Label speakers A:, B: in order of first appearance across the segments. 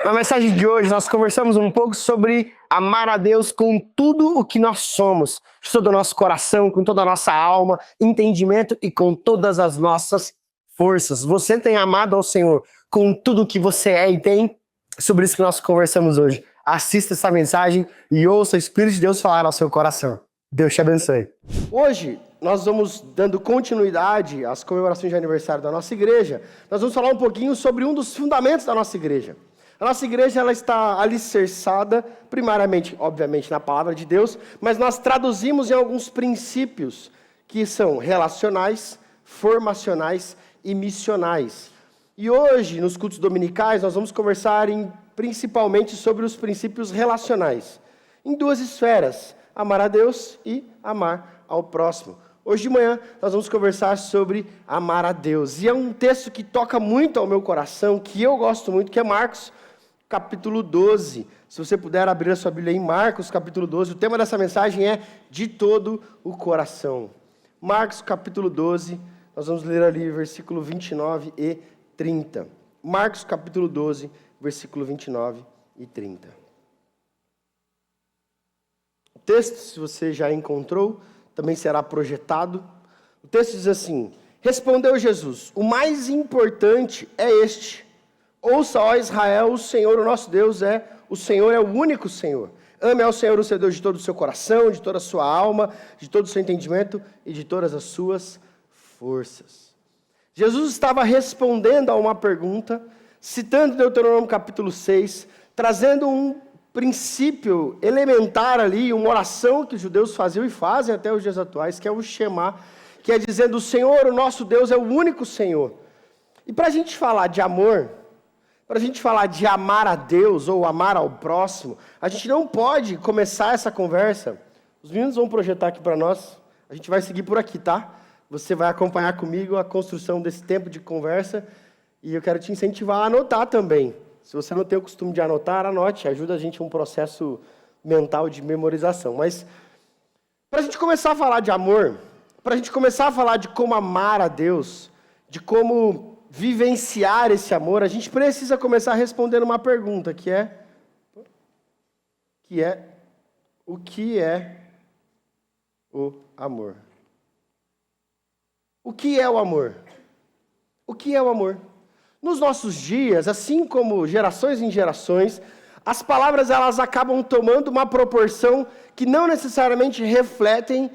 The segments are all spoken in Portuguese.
A: Na mensagem de hoje, nós conversamos um pouco sobre amar a Deus com tudo o que nós somos, de todo o nosso coração, com toda a nossa alma, entendimento e com todas as nossas forças. Você tem amado ao Senhor com tudo o que você é e tem? Sobre isso que nós conversamos hoje. Assista essa mensagem e ouça o Espírito de Deus falar ao seu coração. Deus te abençoe. Hoje, nós vamos dando continuidade às comemorações de aniversário da nossa igreja. Nós vamos falar um pouquinho sobre um dos fundamentos da nossa igreja. A nossa igreja ela está alicerçada, primariamente, obviamente, na palavra de Deus, mas nós traduzimos em alguns princípios que são relacionais, formacionais e missionais. E hoje, nos cultos dominicais, nós vamos conversar principalmente sobre os princípios relacionais, em duas esferas, amar a Deus e amar ao próximo. Hoje de manhã, nós vamos conversar sobre amar a Deus. E é um texto que toca muito ao meu coração, que eu gosto muito, que é Marcos, capítulo 12. Se você puder abrir a sua Bíblia em Marcos, capítulo 12, o tema dessa mensagem é de todo o coração. Marcos, capítulo 12, nós vamos ler ali versículo 29 e 30. Marcos, capítulo 12, versículo 29 e 30. O texto, se você já encontrou, também será projetado. O texto diz assim: respondeu Jesus, o mais importante é este: ouça, ó Israel, o Senhor, o nosso Deus, o Senhor é o único Senhor. Ame ao Senhor, o seu Deus, de todo o seu coração, de toda a sua alma, de todo o seu entendimento e de todas as suas forças. Jesus estava respondendo a uma pergunta, citando Deuteronômio capítulo 6, trazendo um princípio elementar ali, uma oração que os judeus faziam e fazem até os dias atuais, que é o Shema, que é dizendo: o Senhor, o nosso Deus, é o único Senhor. E para a gente falar de amor, para a gente falar de amar a Deus ou amar ao próximo, a gente não pode começar essa conversa. Os meninos vão projetar aqui para nós, a gente vai seguir por aqui, tá? Você vai acompanhar comigo a construção desse tempo de conversa e eu quero te incentivar a anotar também. Se você não tem o costume de anotar, anote, ajuda a gente a um processo mental de memorização. Mas, para a gente começar a falar de amor, para a gente começar a falar de como amar a Deus, de como vivenciar esse amor, a gente precisa começar respondendo uma pergunta, que é o que é o amor? O que é o amor? O que é o amor? Nos nossos dias, assim como gerações em gerações, as palavras elas acabam tomando uma proporção que não necessariamente refletem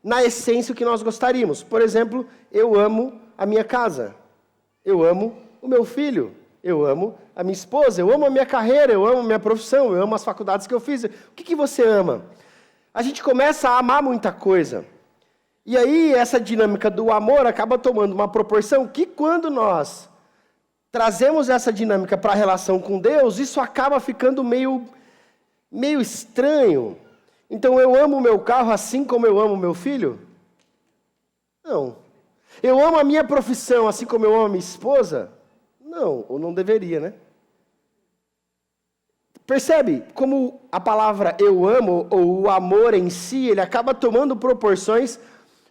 A: na essência o que nós gostaríamos. Por exemplo, eu amo a minha casa, eu amo o meu filho, eu amo a minha esposa, eu amo a minha carreira, eu amo a minha profissão, eu amo as faculdades que eu fiz. O que você ama? A gente começa a amar muita coisa. E aí essa dinâmica do amor acaba tomando uma proporção que quando nós trazemos essa dinâmica para a relação com Deus, isso acaba ficando meio estranho. Então, eu amo o meu carro assim como eu amo o meu filho? Não. Eu amo a minha profissão assim como eu amo a minha esposa? Não, ou não deveria, né? Percebe como a palavra eu amo, ou o amor em si, ele acaba tomando proporções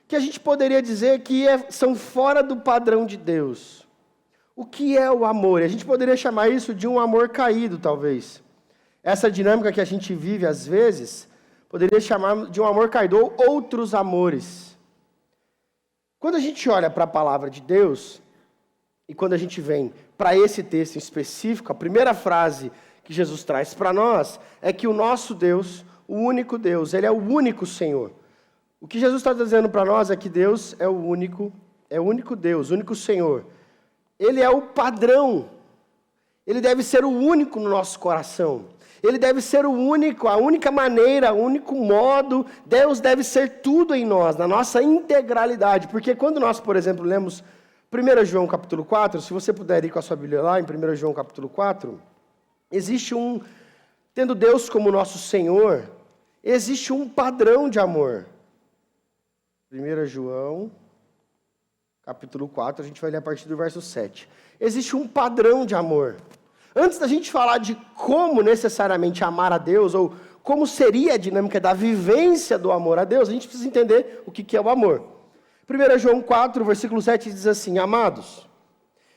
A: que a gente poderia dizer que são fora do padrão de Deus. O que é o amor? A gente poderia chamar isso de um amor caído, talvez. Essa dinâmica que a gente vive, às vezes, poderia chamar de um amor caído, ou outros amores. Quando a gente olha para a palavra de Deus, e quando a gente vem para esse texto em específico, a primeira frase que Jesus traz para nós é que o nosso Deus, o único Deus, Ele é o único Senhor. O que Jesus está dizendo para nós é que Deus é o único Deus, o único Senhor. Ele é o padrão. Ele deve ser o único no nosso coração. Ele deve ser o único, a única maneira, o único modo. Deus deve ser tudo em nós, na nossa integralidade. Porque quando nós, por exemplo, lemos 1 João capítulo 4, se você puder ir com a sua Bíblia lá, em 1 João capítulo 4, existe tendo Deus como nosso Senhor, existe um padrão de amor. 1 João, capítulo 4, a gente vai ler a partir do verso 7. Existe um padrão de amor. Antes da gente falar de como necessariamente amar a Deus, ou como seria a dinâmica da vivência do amor a Deus, a gente precisa entender o que é o amor. 1 João 4, versículo 7 diz assim: amados,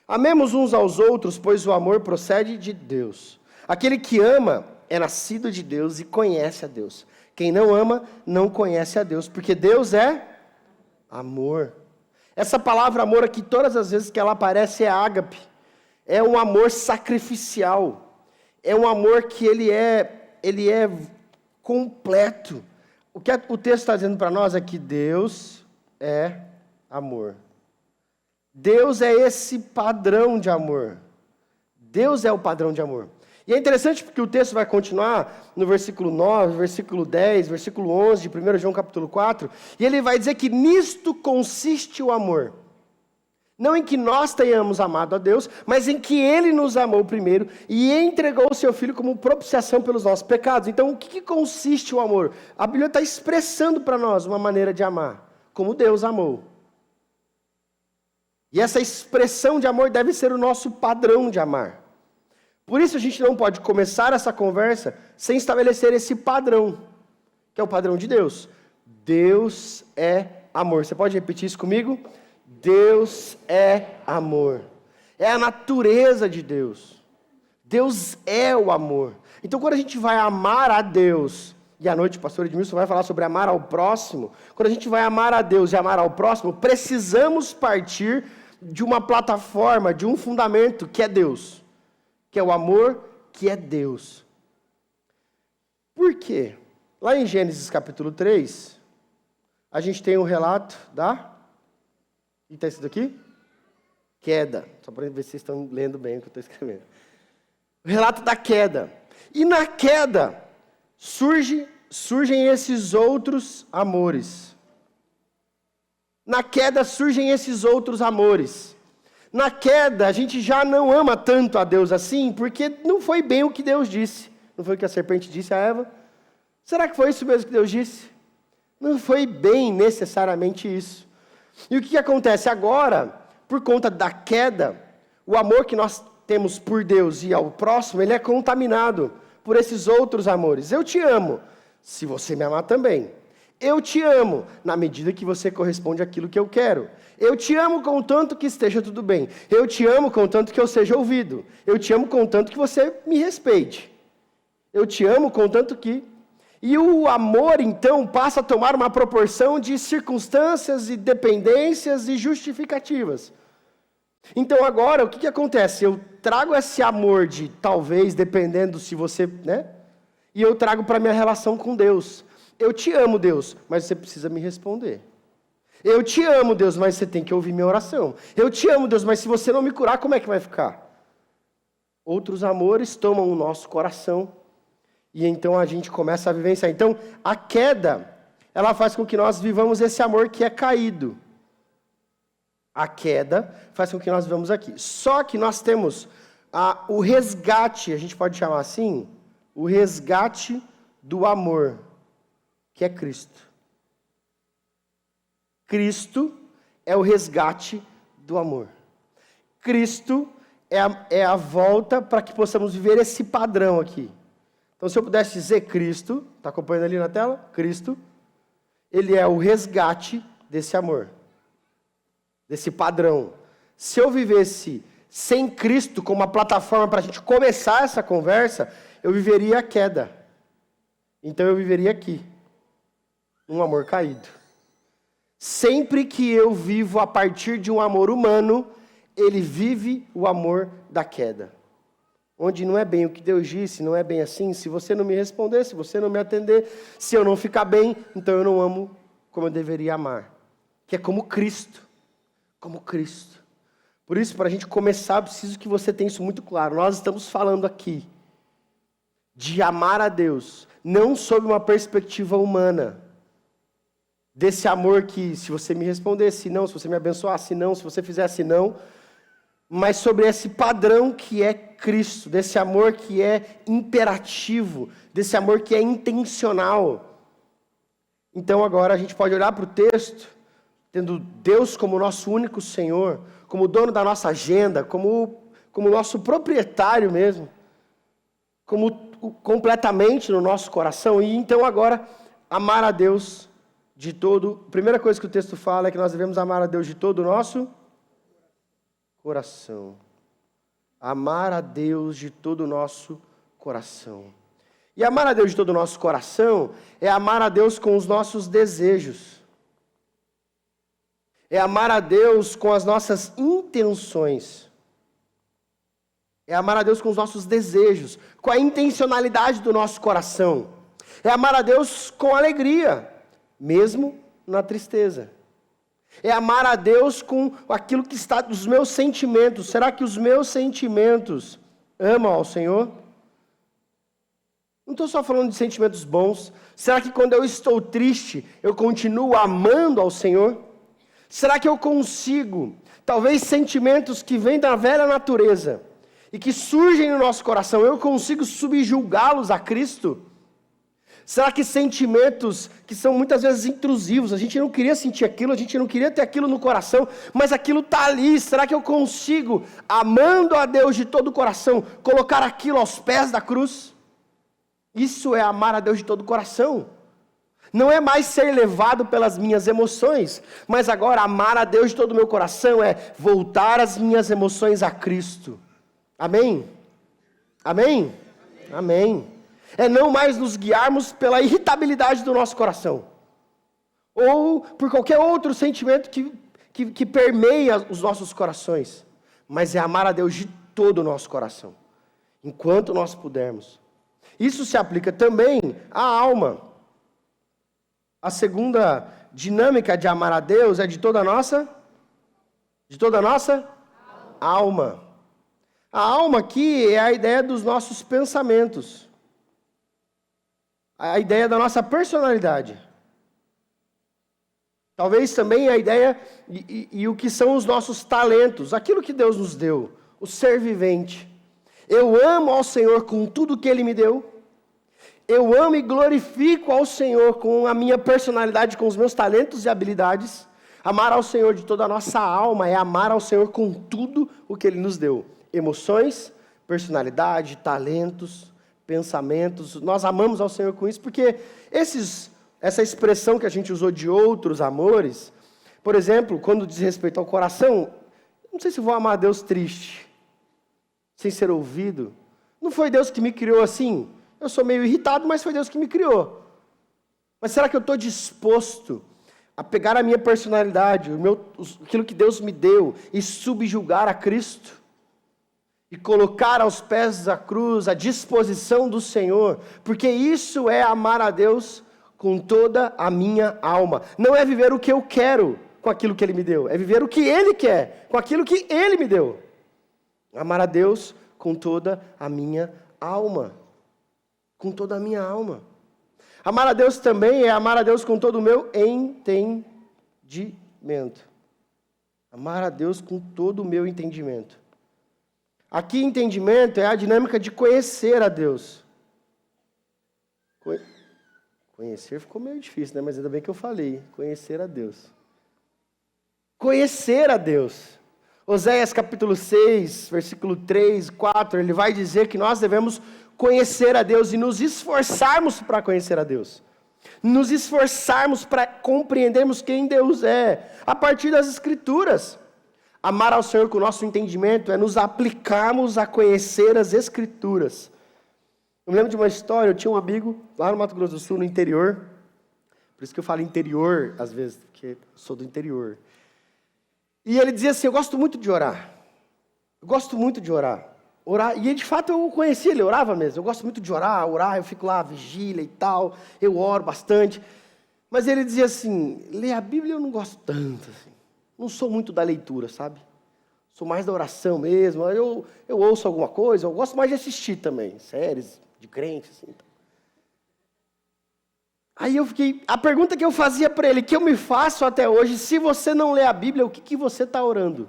A: amemos uns aos outros, pois o amor procede de Deus. Aquele que ama é nascido de Deus e conhece a Deus. Quem não ama, não conhece a Deus, porque Deus é amor. Essa palavra amor aqui, todas as vezes que ela aparece, é ágape. É um amor sacrificial. É um amor que ele é completo. O que o texto está dizendo para nós é que Deus é amor. Deus é esse padrão de amor. Deus é o padrão de amor. E é interessante porque o texto vai continuar no versículo 9, versículo 10, versículo 11 de 1 João capítulo 4, e ele vai dizer que nisto consiste o amor. Não em que nós tenhamos amado a Deus, mas em que Ele nos amou primeiro e entregou o Seu Filho como propiciação pelos nossos pecados. Então, o que consiste o amor? A Bíblia está expressando para nós uma maneira de amar, como Deus amou. E essa expressão de amor deve ser o nosso padrão de amar. Por isso a gente não pode começar essa conversa sem estabelecer esse padrão, que é o padrão de Deus. Deus é amor. Você pode repetir isso comigo? Deus é amor. É a natureza de Deus. Deus é o amor. Então quando a gente vai amar a Deus, e à noite o pastor Edmilson vai falar sobre amar ao próximo, quando a gente vai amar a Deus e amar ao próximo, precisamos partir de uma plataforma, de um fundamento que é Deus. Que é o amor, que é Deus. Por quê? Lá em Gênesis capítulo 3, a gente tem um relato da... O que está escrito aqui? Queda. Só para ver se vocês estão lendo bem o que eu estou escrevendo. O relato da queda. E na queda, surgem esses outros amores. Na queda surgem esses outros amores. Na queda, a gente já não ama tanto a Deus assim, porque não foi bem o que Deus disse. Não foi o que a serpente disse a Eva? Será que foi isso mesmo que Deus disse? Não foi bem necessariamente isso. E o que acontece agora, por conta da queda, o amor que nós temos por Deus e ao próximo, ele é contaminado por esses outros amores. Eu te amo, se você me amar também. Eu te amo, na medida que você corresponde àquilo que eu quero. Eu te amo contanto que esteja tudo bem. Eu te amo contanto que eu seja ouvido. Eu te amo contanto que você me respeite. Eu te amo contanto que... E o amor, então, passa a tomar uma proporção de circunstâncias e dependências e justificativas. Então, agora, o que acontece? Eu trago esse amor de, talvez, dependendo se você... né? E eu trago para a minha relação com Deus. Eu te amo, Deus, mas você precisa me responder. Eu te amo, Deus, mas você tem que ouvir minha oração. Eu te amo, Deus, mas se você não me curar, como é que vai ficar? Outros amores tomam o nosso coração e então a gente começa a vivenciar. Então, a queda, ela faz com que nós vivamos esse amor que é caído. A queda faz com que nós vivamos aqui. Só que nós temos o resgate, a gente pode chamar assim, o resgate do amor, que é Cristo. Cristo é o resgate do amor. Cristo é a volta para que possamos viver esse padrão aqui. Então, se eu pudesse dizer Cristo, está acompanhando ali na tela? Cristo, ele é o resgate desse amor, desse padrão. Se eu vivesse sem Cristo como uma plataforma para a gente começar essa conversa, eu viveria a queda. Então, eu viveria aqui, um amor caído. Sempre que eu vivo a partir de um amor humano, ele vive o amor da queda. Onde não é bem o que Deus disse, não é bem assim. Se você não me responder, se você não me atender, se eu não ficar bem, então eu não amo como eu deveria amar. Que é como Cristo. Como Cristo. Por isso, para a gente começar, eu preciso que você tenha isso muito claro. Nós estamos falando aqui de amar a Deus, não sob uma perspectiva humana. Desse amor que, se você me respondesse, não, se você me abençoasse, não, se você fizesse, não. Mas sobre esse padrão que é Cristo, desse amor que é imperativo, desse amor que é intencional. Então agora a gente pode olhar para o texto, tendo Deus como nosso único Senhor, como dono da nossa agenda, como nosso proprietário mesmo, como completamente no nosso coração. E então agora amar a Deus de todo. A primeira coisa que o texto fala é que nós devemos amar a Deus de todo o nosso coração. Amar a Deus de todo o nosso coração. E amar a Deus de todo o nosso coração é amar a Deus com os nossos desejos. É amar a Deus com as nossas intenções. É amar a Deus com os nossos desejos, com a intencionalidade do nosso coração. É amar a Deus com alegria, mesmo na tristeza. É amar a Deus com aquilo que está dos meus sentimentos. Será que os meus sentimentos amam ao Senhor? Não estou só falando de sentimentos bons. Será que quando eu estou triste, eu continuo amando ao Senhor? Será que eu consigo, talvez sentimentos que vêm da velha natureza e que surgem no nosso coração, eu consigo subjugá-los a Cristo? Será que sentimentos que são muitas vezes intrusivos, a gente não queria sentir aquilo, a gente não queria ter aquilo no coração, mas aquilo está ali, será que eu consigo, amando a Deus de todo o coração, colocar aquilo aos pés da cruz? Isso é amar a Deus de todo o coração. Não é mais ser levado pelas minhas emoções, mas agora amar a Deus de todo o meu coração é voltar as minhas emoções a Cristo. Amém? Amém? Amém. É não mais nos guiarmos pela irritabilidade do nosso coração, ou por qualquer outro sentimento que permeia os nossos corações, mas é amar a Deus de todo o nosso coração, enquanto nós pudermos. Isso se aplica também à alma. A segunda dinâmica de amar a Deus é de toda a nossa alma. A alma aqui é a ideia dos nossos pensamentos, a ideia da nossa personalidade. Talvez também a ideia e o que são os nossos talentos, aquilo que Deus nos deu, o ser vivente. Eu amo ao Senhor com tudo que Ele me deu. Eu amo e glorifico ao Senhor com a minha personalidade, com os meus talentos e habilidades. Amar ao Senhor de toda a nossa alma é amar ao Senhor com tudo o que Ele nos deu. Emoções, personalidade, talentos, pensamentos. Nós amamos ao Senhor com isso porque essa expressão que a gente usou de outros amores, por exemplo, quando diz respeito ao coração, não sei se vou amar a Deus triste, sem ser ouvido. Não foi Deus que me criou assim? Eu sou meio irritado, mas foi Deus que me criou. Mas será que eu estou disposto a pegar a minha personalidade, aquilo que Deus me deu, e subjugar a Cristo? E colocar aos pés da cruz, à disposição do Senhor? Porque isso é amar a Deus com toda a minha alma. Não é viver o que eu quero com aquilo que Ele me deu, é viver o que Ele quer com aquilo que Ele me deu. Amar a Deus com toda a minha alma. Com toda a minha alma. Amar a Deus também é amar a Deus com todo o meu entendimento. Amar a Deus com todo o meu entendimento. Aqui, entendimento é a dinâmica de conhecer a Deus. Conhecer ficou meio difícil, né? Mas ainda bem que eu falei. Conhecer a Deus. Conhecer a Deus. Oséias capítulo 6, versículo 3, 4, ele vai dizer que nós devemos conhecer a Deus e nos esforçarmos para conhecer a Deus. Nos esforçarmos para compreendermos quem Deus é, a partir das Escrituras. Amar ao Senhor com o nosso entendimento é nos aplicarmos a conhecer as Escrituras. Eu me lembro de uma história, eu tinha um amigo lá no Mato Grosso do Sul, no interior, por isso que eu falo interior, às vezes, porque eu sou do interior. E ele dizia assim, eu gosto muito de orar. Eu gosto muito de orar. E de fato eu o conheci, ele orava mesmo. Eu gosto muito de orar, eu fico lá, vigília e tal. Eu oro bastante. Mas ele dizia assim, ler a Bíblia eu não gosto tanto. Assim. Não sou muito da leitura, sabe? Sou mais da oração mesmo. Eu ouço alguma coisa, eu gosto mais de assistir também. Séries de crente, assim. Aí a pergunta que eu fazia para ele, que eu me faço até hoje, se você não lê a Bíblia, o que você está orando?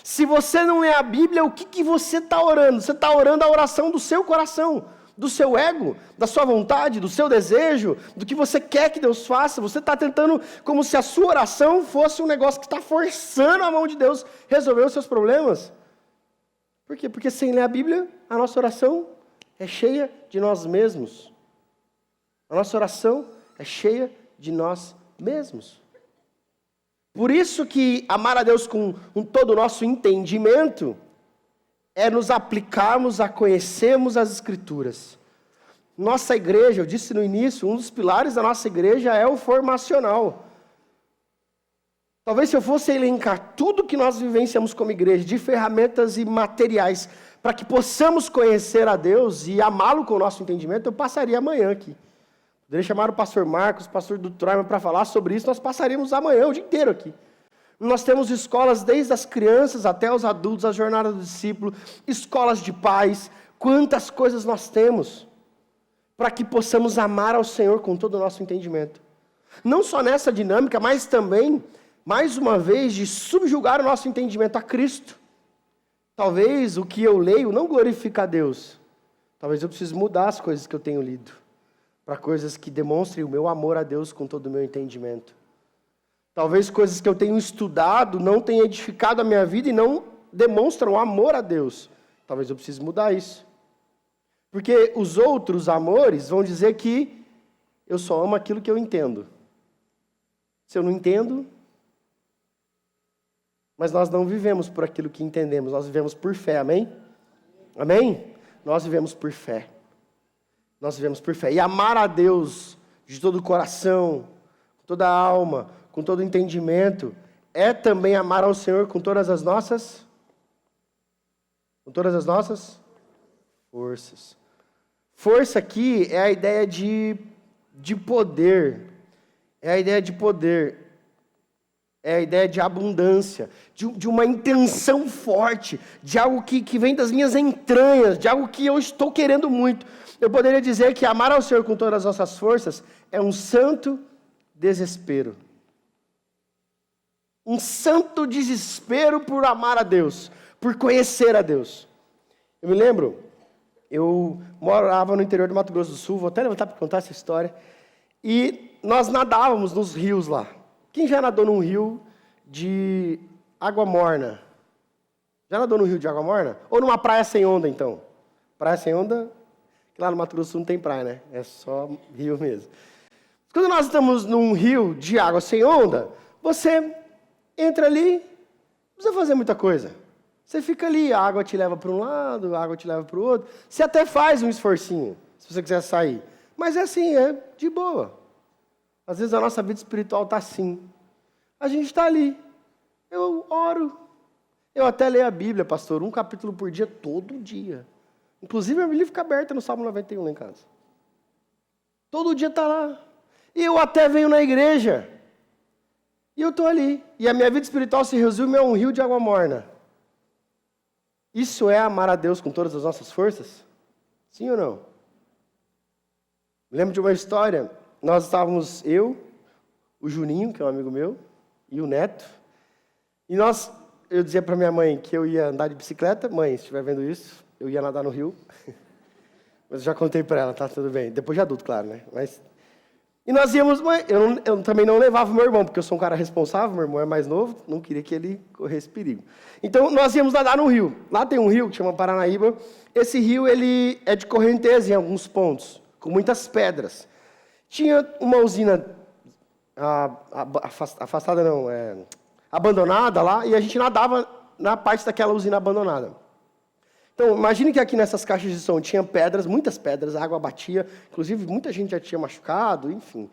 A: Se você não lê a Bíblia, o que você está orando? Você está orando a oração do seu coração, do seu ego, da sua vontade, do seu desejo, do que você quer que Deus faça. Você está tentando, como se a sua oração fosse um negócio que está forçando a mão de Deus resolver os seus problemas. Por quê? Porque sem ler a Bíblia, a nossa oração é cheia de nós mesmos. A nossa oração é cheia de nós mesmos. Por isso que amar a Deus com todo o nosso entendimento é nos aplicarmos a conhecermos as Escrituras. Nossa igreja, eu disse no início, um dos pilares da nossa igreja é o formacional. Talvez se eu fosse elencar tudo que nós vivenciamos como igreja, de ferramentas e materiais, para que possamos conhecer a Deus e amá-lo com o nosso entendimento, eu passaria amanhã aqui. Poderia chamar o pastor Marcos, o pastor do Troima para falar sobre isso, nós passaríamos amanhã, o dia inteiro aqui. Nós temos escolas desde as crianças até os adultos, a jornada do discípulo, escolas de pais, quantas coisas nós temos para que possamos amar ao Senhor com todo o nosso entendimento. Não só nessa dinâmica, mas também, mais uma vez, de subjugar o nosso entendimento a Cristo. Talvez o que eu leio não glorifique a Deus. Talvez eu precise mudar as coisas que eu tenho lido para coisas que demonstrem o meu amor a Deus com todo o meu entendimento. Talvez coisas que eu tenho estudado não tenham edificado a minha vida e não demonstram amor a Deus. Talvez eu precise mudar isso. Porque os outros amores vão dizer que eu só amo aquilo que eu entendo. Se eu não entendo, mas nós não vivemos por aquilo que entendemos, nós vivemos por fé, amém? Amém? Nós vivemos por fé. Nós vivemos por fé. E amar a Deus de todo o coração, com toda a alma, com todo o entendimento, é também amar ao Senhor com todas as nossas forças. Força aqui é a ideia de poder. É a ideia de poder. É a ideia de abundância, de uma intenção forte, de algo que vem das minhas entranhas, de algo que eu estou querendo muito. Eu poderia dizer que amar ao Senhor com todas as nossas forças é um santo desespero. Um santo desespero por amar a Deus, por conhecer a Deus. Eu me lembro, eu morava no interior do Mato Grosso do Sul, vou até levantar para contar essa história, e nós nadávamos nos rios lá. Quem já nadou num rio de água morna? Já nadou no rio de água morna? Ou numa praia sem onda, então? Praia sem onda, que lá no Mato Grosso do Sul não tem praia, né? É só rio mesmo. Quando nós estamos num rio de água sem onda, você entra ali, não precisa fazer muita coisa. Você fica ali, a água te leva para um lado, a água te leva para o outro. Você até faz um esforcinho, se você quiser sair. Mas é assim, é de boa. Às vezes a nossa vida espiritual está assim. A gente está ali. Eu oro. Eu até leio a Bíblia, pastor, um capítulo por dia, todo dia. Inclusive a Bíblia fica aberta no Salmo 91 lá em casa. Todo dia está lá. E eu até venho na igreja. E eu estou ali. E a minha vida espiritual se resume a um rio de água morna. Isso é amar a Deus com todas as nossas forças? Sim ou não? Me lembro de uma história. Nós estávamos, eu, o Juninho, que é um amigo meu, e o Neto. E eu dizia para minha mãe que eu ia andar de bicicleta. Mãe, se estiver vendo isso, eu ia nadar no rio. Mas eu já contei para ela, tá tudo bem. Depois de adulto, claro, né? E nós íamos, eu também não levava o meu irmão, porque eu sou um cara responsável, meu irmão é mais novo, não queria que ele corresse perigo. Então, nós íamos nadar no rio. Lá tem um rio que chama Paranaíba. Esse rio, ele é de correnteza em alguns pontos, com muitas pedras. Tinha uma usina afastada, não, abandonada lá, e a gente nadava na parte daquela usina abandonada. Então, imagine que aqui nessas caixas de som tinha pedras, muitas pedras, a água batia, inclusive muita gente já tinha machucado, enfim.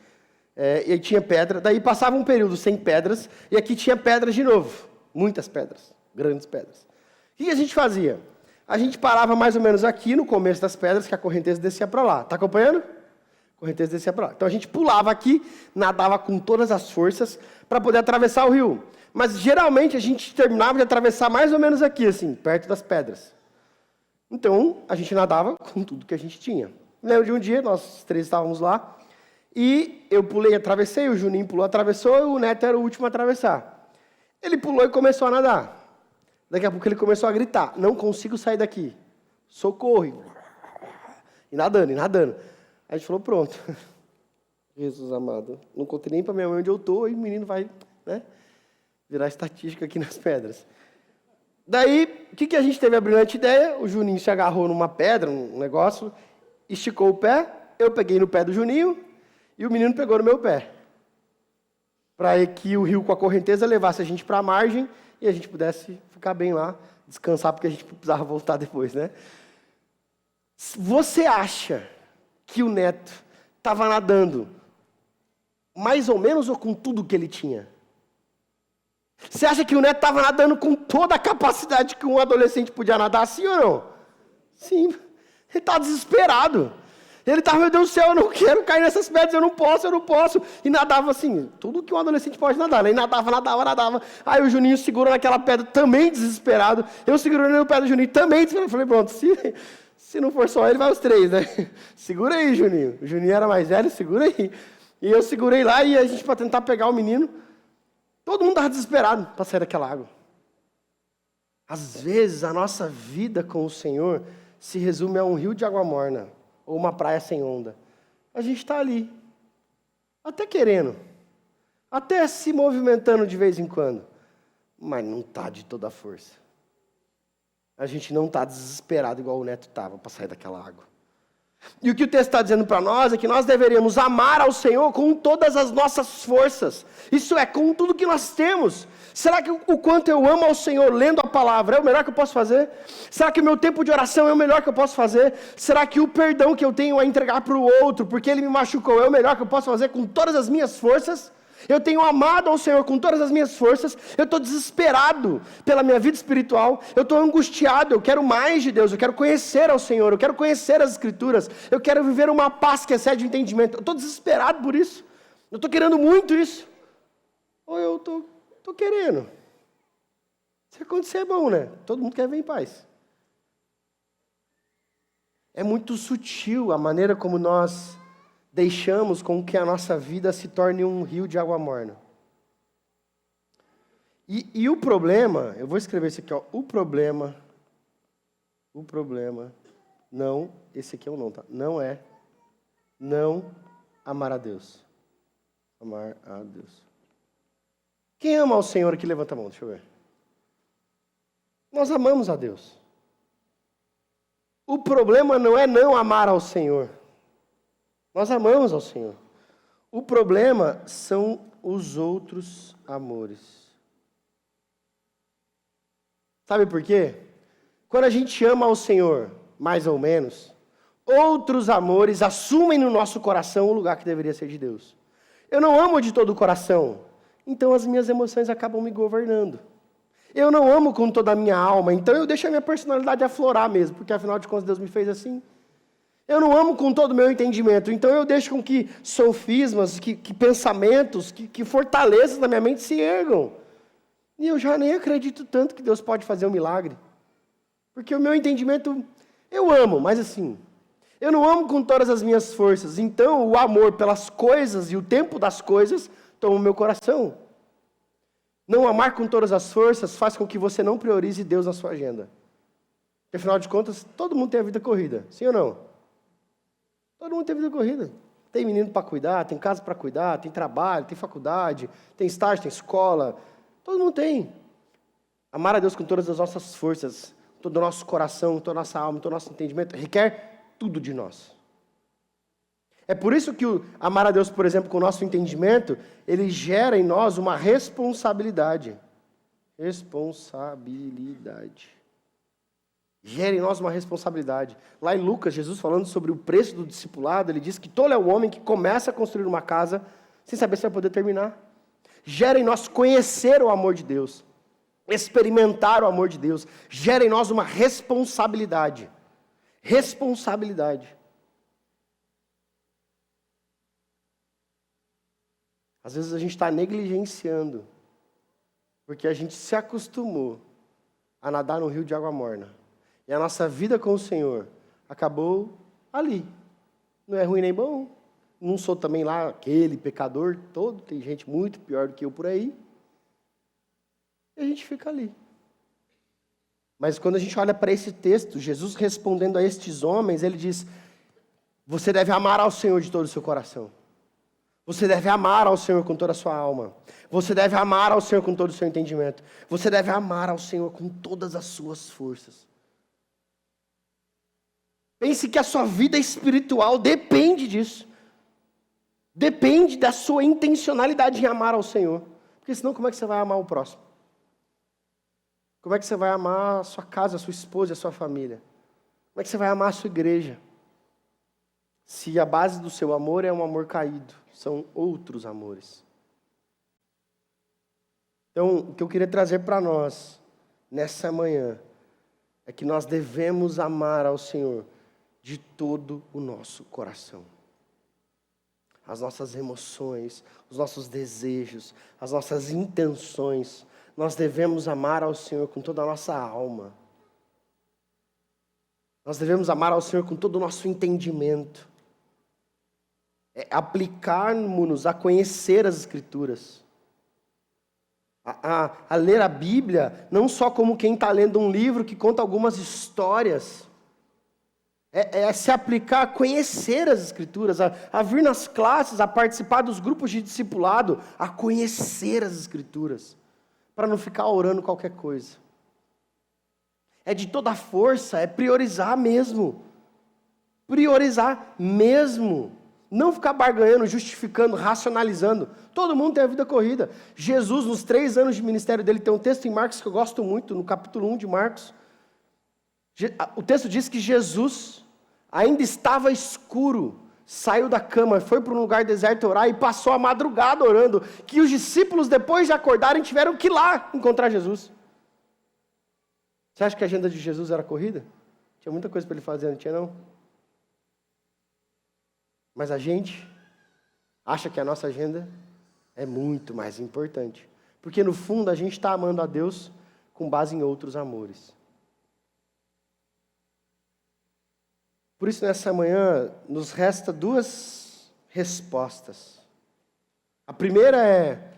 A: E aí tinha pedra, daí passava um período sem pedras, e aqui tinha pedras de novo, muitas pedras, grandes pedras. O que a gente fazia? A gente parava mais ou menos aqui no começo das pedras, que a correnteza descia para lá. Está acompanhando? A correnteza descia para lá. Então a gente pulava aqui, nadava com todas as forças para poder atravessar o rio. Mas geralmente a gente terminava de atravessar mais ou menos aqui, assim, perto das pedras. Então, a gente nadava com tudo que a gente tinha. Lembro de um dia, nós três estávamos lá, e eu pulei, atravessei, o Juninho pulou, atravessou, e o Neto era o último a atravessar. Ele pulou e começou a nadar. Daqui a pouco ele começou a gritar, não consigo sair daqui, socorro. E nadando, e nadando. Aí a gente falou, pronto. Jesus amado, não contei nem para minha mãe onde eu estou, e o menino vai, né, virar estatística aqui nas pedras. Daí, o que a gente teve a brilhante ideia? O Juninho se agarrou numa pedra, um negócio, esticou o pé, eu peguei no pé do Juninho e o menino pegou no meu pé. Para que o rio com a correnteza levasse a gente para a margem e a gente pudesse ficar bem lá, descansar porque a gente precisava voltar depois, né? Você acha que o neto estava nadando mais ou menos ou com tudo que ele tinha? Você acha que o neto estava nadando com toda a capacidade que um adolescente podia nadar, sim ou não? Sim. Ele estava desesperado. Ele estava, meu Deus do céu, eu não quero cair nessas pedras, eu não posso. E nadava assim, tudo que um adolescente pode nadar, né? E nadava. Aí o Juninho segurou naquela pedra, também desesperado. Eu segurei no pé do Juninho, também desesperado. Eu falei, pronto, se não for só ele, vai os três, né? Segura aí, Juninho. O Juninho era mais velho, segura aí. E eu segurei lá e a gente, para tentar pegar o menino, todo mundo estava desesperado para sair daquela água. Às vezes, a nossa vida com o Senhor se resume a um rio de água morna ou uma praia sem onda. A gente está ali, até querendo, até se movimentando de vez em quando, mas não está de toda a força. A gente não está desesperado igual o neto estava para sair daquela água. E o que o texto está dizendo para nós é que nós deveríamos amar ao Senhor com todas as nossas forças. Isso é, com tudo que nós temos. Será que o quanto eu amo ao Senhor lendo a palavra é o melhor que eu posso fazer? Será que o meu tempo de oração é o melhor que eu posso fazer? Será que o perdão que eu tenho a entregar para o outro, porque ele me machucou, é o melhor que eu posso fazer com todas as minhas forças? Eu tenho amado ao Senhor com todas as minhas forças, eu estou desesperado pela minha vida espiritual, eu estou angustiado, eu quero mais de Deus, eu quero conhecer ao Senhor, eu quero conhecer as Escrituras, eu quero viver uma paz que excede o entendimento, eu estou desesperado por isso, eu estou querendo muito isso, ou eu estou querendo. Se acontecer é bom, né? Todo mundo quer ver em paz. É muito sutil a maneira como nós deixamos com que a nossa vida se torne um rio de água morna. E o problema, eu vou escrever isso aqui, ó, o problema, não, esse aqui é o não, tá? Não é não amar a Deus. Amar a Deus. Quem ama ao Senhor aqui, levanta a mão, deixa eu ver. Nós amamos a Deus. O problema não é não amar ao Senhor. Nós amamos ao Senhor. O problema são os outros amores. Sabe por quê? Quando a gente ama ao Senhor, mais ou menos, outros amores assumem no nosso coração o lugar que deveria ser de Deus. Eu não amo de todo o coração, então as minhas emoções acabam me governando. Eu não amo com toda a minha alma, então eu deixo a minha personalidade aflorar mesmo, porque afinal de contas Deus me fez assim. Eu não amo com todo o meu entendimento, então eu deixo com que sofismas, que pensamentos, que fortalezas na minha mente se ergam. E eu já nem acredito tanto que Deus pode fazer um milagre. Porque o meu entendimento, eu amo, mas assim, eu não amo com todas as minhas forças. Então o amor pelas coisas e o tempo das coisas toma o meu coração. Não amar com todas as forças faz com que você não priorize Deus na sua agenda. Porque afinal de contas, todo mundo tem a vida corrida, sim ou não? Todo mundo tem vida corrida. Tem menino para cuidar, tem casa para cuidar, tem trabalho, tem faculdade, tem estágio, tem escola. Todo mundo tem. Amar a Deus com todas as nossas forças, todo o nosso coração, toda a nossa alma, todo o nosso entendimento, requer tudo de nós. É por isso que amar a Deus, por exemplo, com o nosso entendimento, ele gera em nós uma responsabilidade. Responsabilidade. Gera em nós uma responsabilidade. Lá em Lucas, Jesus falando sobre o preço do discipulado, ele diz que tolo é o homem que começa a construir uma casa sem saber se vai poder terminar. Gera em nós conhecer o amor de Deus, experimentar o amor de Deus. Gera em nós uma responsabilidade. Responsabilidade. Às vezes a gente está negligenciando, porque a gente se acostumou a nadar no rio de água morna. E a nossa vida com o Senhor acabou ali. Não é ruim nem bom. Não sou também lá aquele pecador todo. Tem gente muito pior do que eu por aí. E a gente fica ali. Mas quando a gente olha para esse texto, Jesus respondendo a estes homens, ele diz: você deve amar ao Senhor de todo o seu coração. Você deve amar ao Senhor com toda a sua alma. Você deve amar ao Senhor com todo o seu entendimento. Você deve amar ao Senhor com todas as suas forças. Pense que a sua vida espiritual depende disso. Depende da sua intencionalidade em amar ao Senhor. Porque senão como é que você vai amar o próximo? Como é que você vai amar a sua casa, a sua esposa e a sua família? Como é que você vai amar a sua igreja? Se a base do seu amor é um amor caído, são outros amores. Então, o que eu queria trazer para nós, nessa manhã, é que nós devemos amar ao Senhor de todo o nosso coração. As nossas emoções, os nossos desejos, as nossas intenções, nós devemos amar ao Senhor com toda a nossa alma. Nós devemos amar ao Senhor com todo o nosso entendimento. Aplicarmos-nos a conhecer as Escrituras. A ler a Bíblia, não só como quem está lendo um livro que conta algumas histórias. Se aplicar a conhecer as Escrituras, a vir nas classes, a participar dos grupos de discipulado, a conhecer as Escrituras, para não ficar orando qualquer coisa. É de toda a força, é priorizar mesmo. Priorizar mesmo. Não ficar barganhando, justificando, racionalizando. Todo mundo tem a vida corrida. Jesus, nos 3 anos de ministério dele, tem um texto em Marcos que eu gosto muito, no capítulo 1 de Marcos. O texto diz que Jesus ainda estava escuro, saiu da cama, foi para um lugar deserto orar e passou a madrugada orando, que os discípulos, depois de acordarem, tiveram que ir lá encontrar Jesus. Você acha que a agenda de Jesus era corrida? Tinha muita coisa para ele fazer, não tinha não? Mas a gente acha que a nossa agenda é muito mais importante. Porque no fundo a gente está amando a Deus com base em outros amores. Por isso nessa manhã nos resta 2 respostas. A primeira é,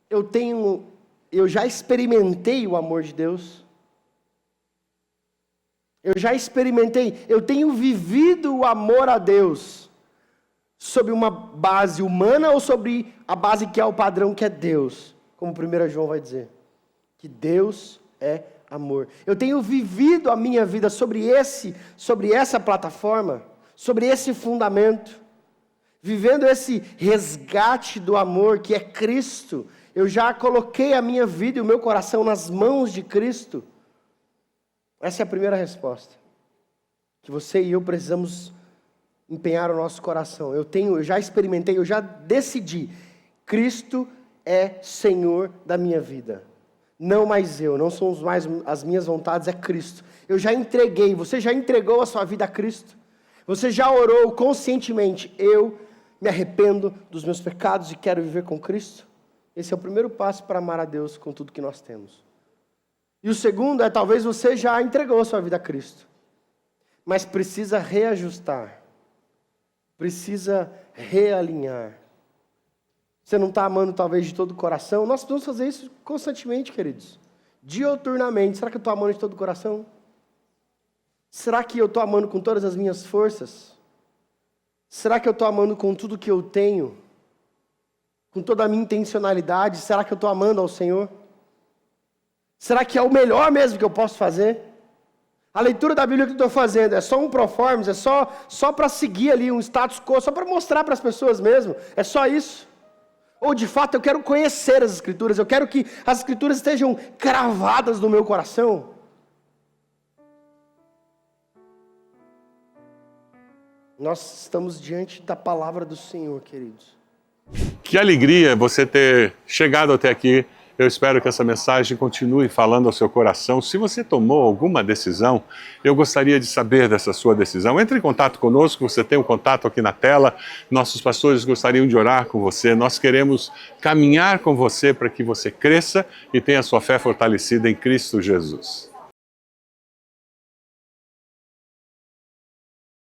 A: eu já experimentei o amor de Deus. Eu já experimentei, eu tenho vivido o amor a Deus sobre uma base humana ou sobre a base que é o padrão que é Deus? Como 1 João vai dizer, que Deus é amor. Eu tenho vivido a minha vida sobre essa plataforma, sobre esse fundamento, vivendo esse resgate do amor que é Cristo. Eu já coloquei a minha vida e o meu coração nas mãos de Cristo. Essa é a primeira resposta, que você e eu precisamos empenhar o nosso coração. Eu já experimentei, eu já decidi, Cristo é Senhor da minha vida. Não mais eu, não são mais as minhas vontades, é Cristo. Eu já entreguei, você já entregou a sua vida a Cristo? Você já orou conscientemente, eu me arrependo dos meus pecados e quero viver com Cristo? Esse é o primeiro passo para amar a Deus com tudo que nós temos. E o segundo é, talvez você já entregou a sua vida a Cristo, mas precisa reajustar, precisa realinhar. Você não está amando talvez de todo o coração? Nós precisamos fazer isso constantemente, queridos. Dioturnamente. Será que eu estou amando de todo o coração? Será que eu estou amando com todas as minhas forças? Será que eu estou amando com tudo que eu tenho? Com toda a minha intencionalidade? Será que eu estou amando ao Senhor? Será que é o melhor mesmo que eu posso fazer? A leitura da Bíblia que eu estou fazendo é só um proformes, é só para seguir ali um status quo, só para mostrar para as pessoas mesmo, é só isso? Ou de fato eu quero conhecer as Escrituras, eu quero que as Escrituras estejam cravadas no meu coração? Nós estamos diante da palavra do Senhor, queridos.
B: Que alegria você ter chegado até aqui. Eu espero que essa mensagem continue falando ao seu coração. Se você tomou alguma decisão, eu gostaria de saber dessa sua decisão. Entre em contato conosco, você tem um contato aqui na tela. Nossos pastores gostariam de orar com você. Nós queremos caminhar com você para que você cresça e tenha sua fé fortalecida em Cristo Jesus.